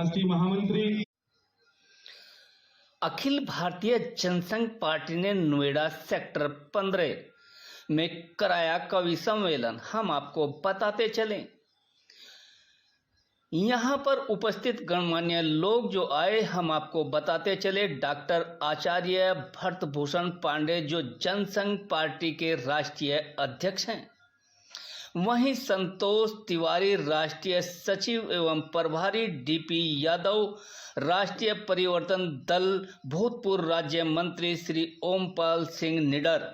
राष्ट्रीय महामंत्री। अखिल भारतीय जनसंघ पार्टी ने नोएडा सेक्टर 15 में कराया कवि सम्मेलन। हम आपको बताते चलें। यहाँ पर उपस्थित गणमान्य लोग जो आए, हम आपको बताते चले। डॉक्टर आचार्य भरतभूषण पांडे जो जनसंघ पार्टी के राष्ट्रीय अध्यक्ष हैं, वहीं संतोष तिवारी राष्ट्रीय सचिव एवं प्रभारी, डीपी यादव राष्ट्रीय परिवर्तन दल, भूतपूर्व राज्य मंत्री श्री ओमपाल सिंह निडर,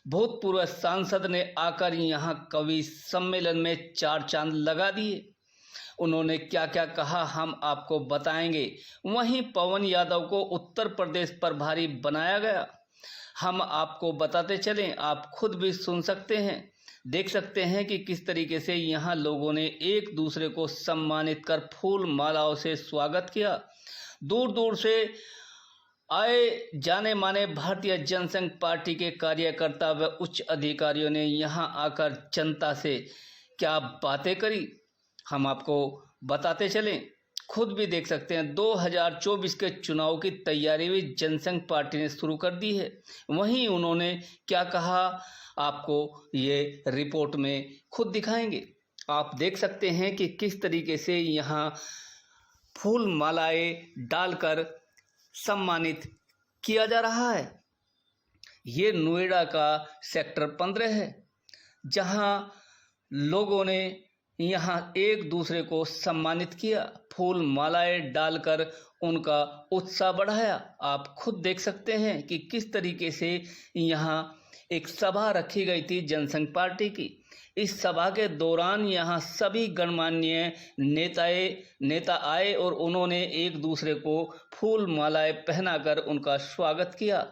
भूतपूर्व सांसद ने आकर यहां कवि सम्मेलन में चार चांद लगा दिए। उन्होंने क्या क्या कहा हम आपको बताएंगे। वहीं पवन यादव को उत्तर प्रदेश प्रभारी बनाया गया। हम आपको बताते चलें, आप खुद भी सुन सकते हैं, देख सकते हैं कि किस तरीके से यहाँ लोगों ने एक दूसरे को सम्मानित कर फूल मालाओं से स्वागत किया। दूर दूर से आए जाने माने भारतीय जनसंघ पार्टी के कार्यकर्ता व उच्च अधिकारियों ने यहाँ आकर जनता से क्या बातें करी, हम आपको बताते चलें। खुद भी देख सकते हैं। 2024 के चुनाव की तैयारी भी जनसंघ पार्टी ने शुरू कर दी है। वहीं उन्होंने क्या कहा आपको ये रिपोर्ट में खुद दिखाएंगे। आप देख सकते हैं कि किस तरीके से यहाँ फूल मालाएं डालकर सम्मानित किया जा रहा है। ये नोएडा का सेक्टर 15 है, जहाँ लोगों ने यहाँ एक दूसरे को सम्मानित किया, फूल मालाएं डालकर उनका उत्साह बढ़ाया। आप खुद देख सकते हैं कि किस तरीके से यहाँ एक सभा रखी गई थी जनसंघ पार्टी की। इस सभा के दौरान यहाँ सभी गणमान्य नेता आए और उन्होंने एक दूसरे को फूल मालाएं पहनाकर उनका स्वागत किया।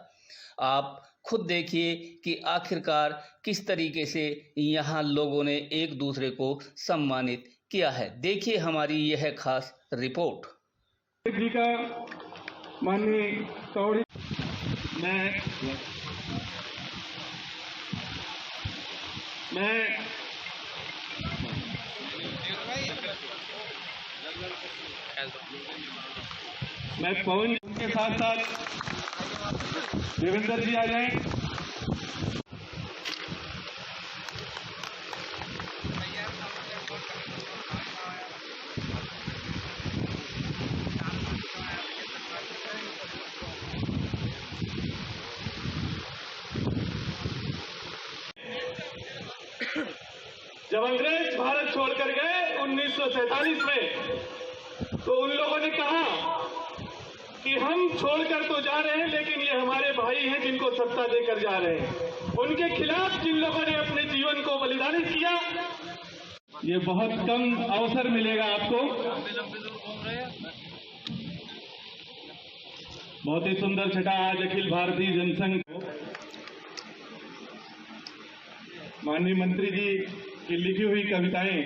आप खुद देखिए कि आखिरकार किस तरीके से यहाँ लोगों ने एक दूसरे को सम्मानित किया है। देखिए हमारी यह खास रिपोर्ट। जी का माननीय तौरी मैं पवन के साथ साथ देवेंद्र जी आ जाएं। जब अंग्रेज भारत छोड़कर गए 1947 में, तो उन लोगों ने कहा कि हम छोड़कर तो जा रहे हैं, लेकिन ये हमारे भाई हैं जिनको सत्ता देकर जा रहे हैं। उनके खिलाफ जिन लोगों ने अपने जीवन को बलिदान किया, ये बहुत कम अवसर मिलेगा आपको। बहुत ही सुंदर छटा आज अखिल भारतीय जनसंघ माननीय मंत्री जी की लिखी हुई कविताएं,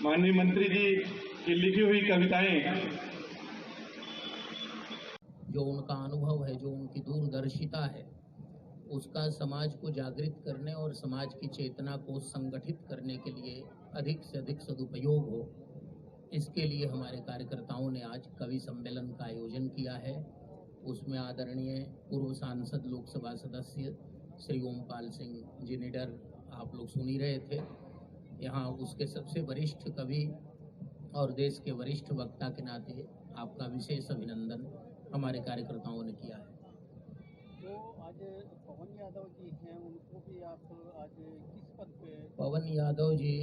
माननीय मंत्री जी की लिखी हुई कविताएं, जो उनका अनुभव है, जो उनकी दूरदर्शिता है, उसका समाज को जागृत करने और समाज की चेतना को संगठित करने के लिए अधिक से अधिक सदुपयोग हो, इसके लिए हमारे कार्यकर्ताओं ने आज कवि सम्मेलन का आयोजन किया है। उसमें आदरणीय पूर्व सांसद लोकसभा सदस्य श्री ओमपाल सिंह जी निडर आप लोग सुन ही रहे थे। यहाँ उसके सबसे वरिष्ठ कवि और देश के वरिष्ठ वक्ता के नाते आपका विशेष अभिनंदन हमारे कार्यकर्ताओं ने किया है। तो आज पवन यादव जी हैं, उनको भी आप आज किस पद पे? पवन यादव जी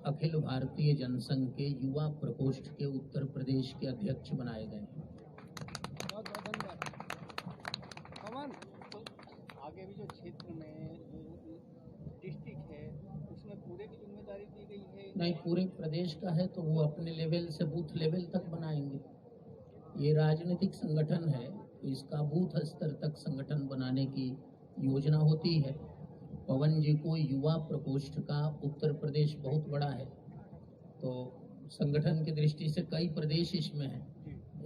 अखिल भारतीय जनसंघ के युवा प्रकोष्ठ के उत्तर प्रदेश के अध्यक्ष बनाए गए हैं। बहुत बहुत धन्यवाद। पवन, तो आगे भी जो क्षेत्र में जो डिस्ट्रिक्ट है, उसमें पूरे की जिम्मेदारी दी गई है? नहीं, पूरे प्रदेश का है तो वो अपने लेवल से बूथ लेवल तक बनाएंगे। ये राजनीतिक संगठन है, तो इसका बूथ स्तर तक संगठन बनाने की योजना होती है। पवन जी को युवा प्रकोष्ठ का उत्तर प्रदेश बहुत बड़ा है, तो संगठन की दृष्टि से कई प्रदेश इसमें हैं।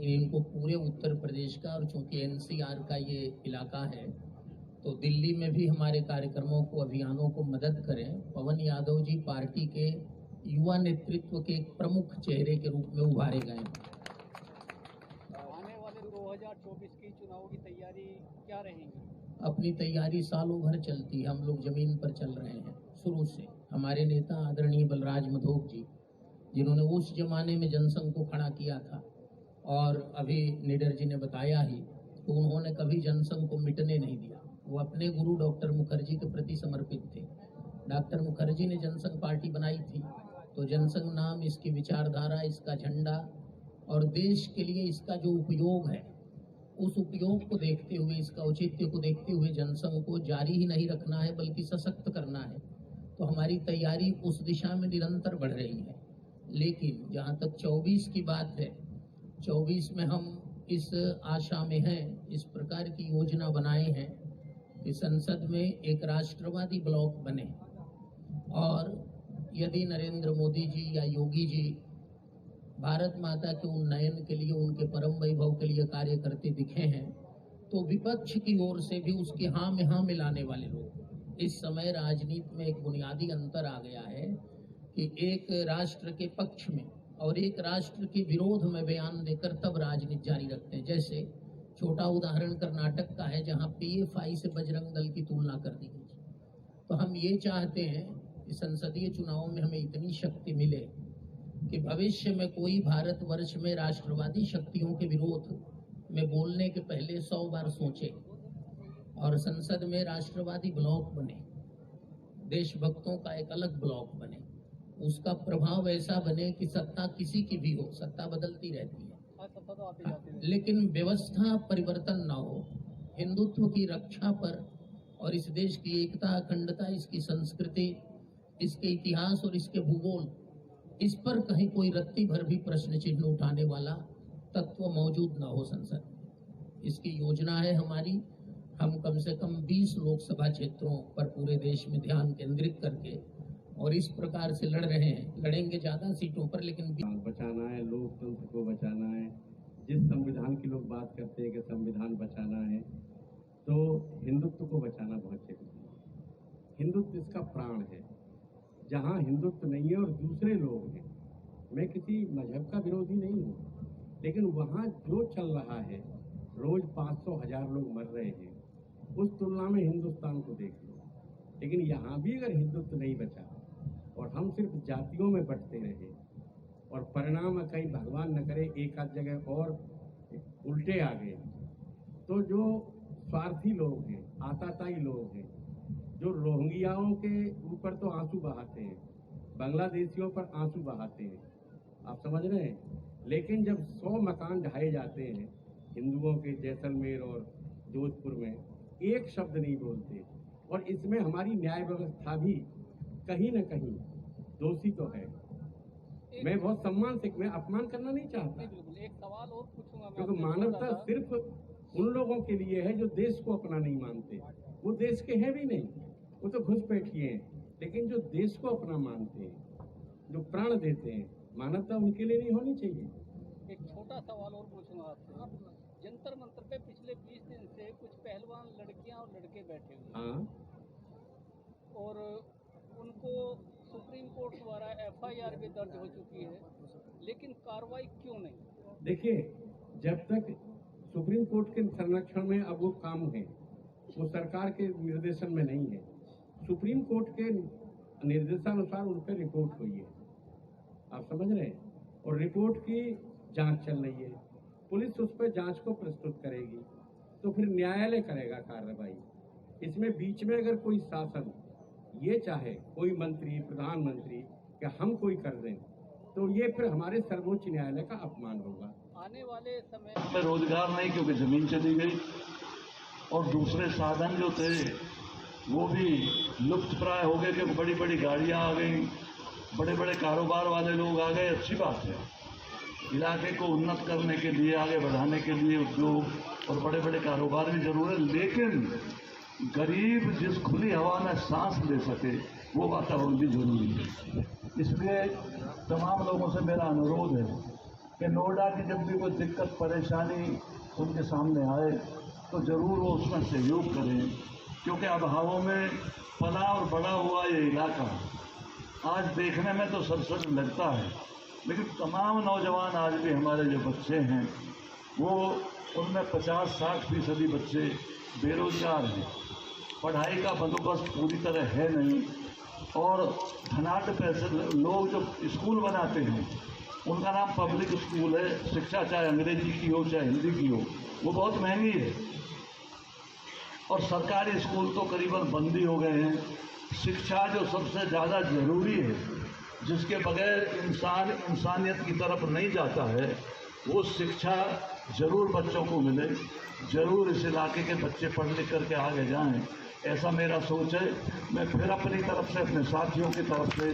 इनको पूरे उत्तर प्रदेश का, और चूंकि एनसीआर का ये इलाका है, तो दिल्ली में भी हमारे कार्यक्रमों को, अभियानों को मदद करें। पवन यादव जी पार्टी के युवा नेतृत्व के एक प्रमुख चेहरे के रूप में उभारे गए हैं। आने वाले 2024 की चुनाव की तैयारी क्या रहेगी? अपनी तैयारी सालों भर चलती है। हम लोग जमीन पर चल रहे हैं शुरू से। हमारे नेता आदरणीय बलराज मधोक जी, जिन्होंने उस जमाने में जनसंघ को खड़ा किया था, और अभी निडर जी ने बताया ही, तो उन्होंने कभी जनसंघ को मिटने नहीं दिया। वो अपने गुरु डॉक्टर मुखर्जी के प्रति समर्पित थे। डॉक्टर मुखर्जी ने जनसंघ पार्टी बनाई थी, तो जनसंघ नाम, इसकी विचारधारा, इसका झंडा और देश के लिए इसका जो उपयोग है, उस उपयोग को देखते हुए, इसका औचित्य को देखते हुए जनसंघ को जारी ही नहीं रखना है बल्कि सशक्त करना है। तो हमारी तैयारी उस दिशा में निरंतर बढ़ रही है। लेकिन जहाँ तक 24 की बात है, 24 में हम इस आशा में हैं, इस प्रकार की योजना बनाए हैं कि संसद में एक राष्ट्रवादी ब्लॉक बने, और यदि नरेंद्र मोदी जी या योगी जी भारत माता के उन्नयन के लिए, उनके परम वैभव के लिए कार्य करते दिखे हैं, तो विपक्ष की ओर से भी उसकी हाँ में हाँ मिलाने वाले लोग। इस समय राजनीति में एक बुनियादी अंतर आ गया है कि एक राष्ट्र के पक्ष में और एक राष्ट्र के विरोध में बयान देकर तब राजनीति जारी रखते हैं। जैसे छोटा उदाहरण कर्नाटक का है, जहाँ PFI से बजरंग दल की तुलना कर दी गई। तो हम ये चाहते हैं कि संसदीय चुनाव में हमें इतनी शक्ति मिले कि भविष्य में कोई भारतवर्ष में राष्ट्रवादी शक्तियों के विरोध में बोलने के पहले 100 बार सोचे, और संसद में राष्ट्रवादी ब्लॉक बने, देशभक्तों का एक अलग ब्लॉक बने, उसका प्रभाव ऐसा बने कि सत्ता किसी की भी हो, सत्ता बदलती रहती है, लेकिन व्यवस्था परिवर्तन ना हो। हिंदुत्व की रक्षा पर और इस देश की एकता, अखंडता, इसकी संस्कृति, इसके इतिहास और इसके भूगोल, इस पर कहीं कोई रत्ती भर भी प्रश्न चिन्ह उठाने वाला तत्व मौजूद ना हो संसद में। इसकी योजना है हमारी। हम कम से कम 20 लोकसभा क्षेत्रों पर पूरे देश में ध्यान केंद्रित करके और इस प्रकार से लड़ रहे हैं। लड़ेंगे ज्यादा सीटों पर, लेकिन बचाना है, लोकतंत्र को बचाना है। जिस संविधान की लोग बात करते हैं कि संविधान बचाना है, तो हिंदुत्व को बचाना बहुत जरूरी है। हिंदुत्व इसका प्राण है। जहाँ हिंदुत्व नहीं है और दूसरे लोग हैं, मैं किसी मजहब का विरोधी नहीं हूँ, लेकिन वहाँ जो चल रहा है, रोज 500,000 लोग मर रहे हैं, उस तुलना में हिंदुस्तान को देख लो। लेकिन यहाँ भी अगर हिंदुत्व नहीं बचा और हम सिर्फ जातियों में बंटते रहे, और परिणाम कहीं भगवान न करे एक आध जगह और उल्टे आ गए, तो जो स्वार्थी लोग हैं, आताताई लोग हैं, जो रोहिंग्याओं के ऊपर तो आंसू बहाते हैं, बांग्लादेशियों पर आंसू बहाते हैं, आप समझ रहे हैं। लेकिन जब 100 मकान ढाए जाते हैं हिंदुओं के जैसलमेर और जोधपुर में, एक शब्द नहीं बोलते। और इसमें हमारी न्याय व्यवस्था भी कहीं न कहीं दोषी तो है। मैं बहुत सम्मान से, मैं अपमान करना नहीं चाहता, एक सवाल और पूछूंगा, क्योंकि मानवता सिर्फ उन लोगों के लिए है जो देश को अपना नहीं मानते। वो देश के हैं भी नहीं, वो तो घुसपैठिए हैं। लेकिन जो देश को अपना मानते हैं, जो प्राण देते हैं, मानवता उनके लिए नहीं होनी चाहिए। एक छोटा सवाल और पूछूंगा आपसे। जंतर मंतर पे पिछले 20 दिन से कुछ पहलवान लड़कियां और लड़के बैठे हुए, हाँ, और उनको सुप्रीम कोर्ट द्वारा FIR भी दर्ज हो चुकी है, लेकिन कार्रवाई क्यों नहीं? देखिए, जब तक सुप्रीम कोर्ट के संरक्षण में अब वो काम है, वो सरकार के निर्देशन में नहीं है। सुप्रीम कोर्ट के निर्देशानुसार उन पर रिपोर्ट हुई है, आप समझ रहे हैं, और रिपोर्ट की जांच चल रही है। पुलिस उस पर जांच को प्रस्तुत करेगी, तो फिर न्यायालय करेगा कार्रवाई। इसमें बीच में अगर कोई शासन ये चाहे, कोई मंत्री, प्रधानमंत्री, कि हम कोई कर दें, तो ये फिर हमारे सर्वोच्च न्यायालय का अपमान होगा। आने वाले समय में रोजगार नहीं, क्योंकि जमीन चली गई और दूसरे साधन जो थे वो भी लुप्त प्राय हो गए, क्योंकि बड़ी बड़ी गाड़ियां आ गई, बड़े बड़े कारोबार वाले लोग आ गए। अच्छी बात है, इलाके को उन्नत करने के लिए, आगे बढ़ाने के लिए उद्योग और बड़े बड़े कारोबार भी जरूर है, लेकिन गरीब जिस खुली हवा में सांस ले सके वो वातावरण भी जरूरी है। इसलिए तमाम लोगों से मेरा अनुरोध है कि नोएडा की जब भी कोई दिक्कत परेशानी उनके सामने आए तो जरूर वो उसमें सहयोग करें, क्योंकि अभावों में पला और बड़ा हुआ ये इलाका आज देखने में तो सरसर लगता है, लेकिन तमाम नौजवान आज भी हमारे जो बच्चे हैं वो उनमें 50-60% बच्चे बेरोजगार हैं, पढ़ाई का बंदोबस्त पूरी तरह है नहीं, और धनाढ़ पैसे लोग जो स्कूल बनाते हैं उनका नाम पब्लिक स्कूल है, शिक्षा चाहे अंग्रेजी की हो चाहे हिंदी की हो वो बहुत महंगी है, और सरकारी स्कूल तो करीबन बंद ही हो गए हैं। शिक्षा जो सबसे ज़्यादा ज़रूरी है, जिसके बगैर इंसान इंसानियत की तरफ नहीं जाता है, वो शिक्षा ज़रूर बच्चों को मिले, ज़रूर इस इलाके के बच्चे पढ़ लिख करके आगे जाएं, ऐसा मेरा सोच है। मैं फिर अपनी तरफ से अपने साथियों की तरफ से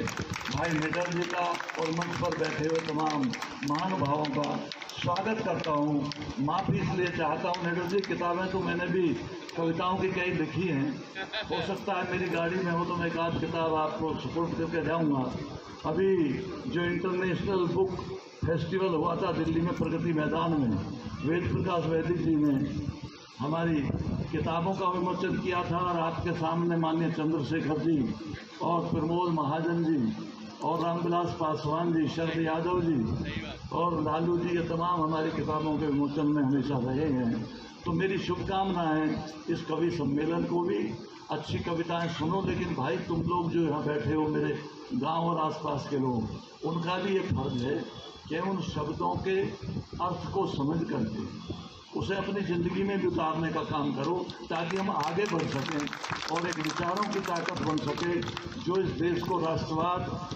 भाई निडर जी का और मंच पर बैठे हुए तमाम महानुभावों का स्वागत करता हूँ। माफ़ी इसलिए चाहता हूँ निडर जी, किताबें तो मैंने भी कविताओं की कई लिखी हैं, हो सकता है मेरी गाड़ी में हो तो मैं एक आध किताब आपको सपोर्ट करके जाऊँगा। अभी जो इंटरनेशनल बुक फेस्टिवल हुआ था दिल्ली में प्रगति मैदान में, वेद प्रकाश वैदिक जी ने हमारी किताबों का विमोचन किया था, और आपके सामने माननीय चंद्रशेखर जी और प्रमोद महाजन जी और रामविलास पासवान जी, शरद यादव जी और लालू जी, ये तमाम हमारी किताबों के विमोचन में हमेशा रहे हैं। तो मेरी शुभकामनाएं इस कवि सम्मेलन को भी, अच्छी कविताएं सुनो, लेकिन भाई तुम लोग जो यहाँ बैठे हो मेरे गांव और आसपास के लोग, उनका भी ये फर्ज है कि उन शब्दों के अर्थ को समझ करके उसे अपनी ज़िंदगी में भी उतारने का काम करो, ताकि हम आगे बढ़ सकें और एक विचारों की ताकत बन सके जो इस देश को राष्ट्रवाद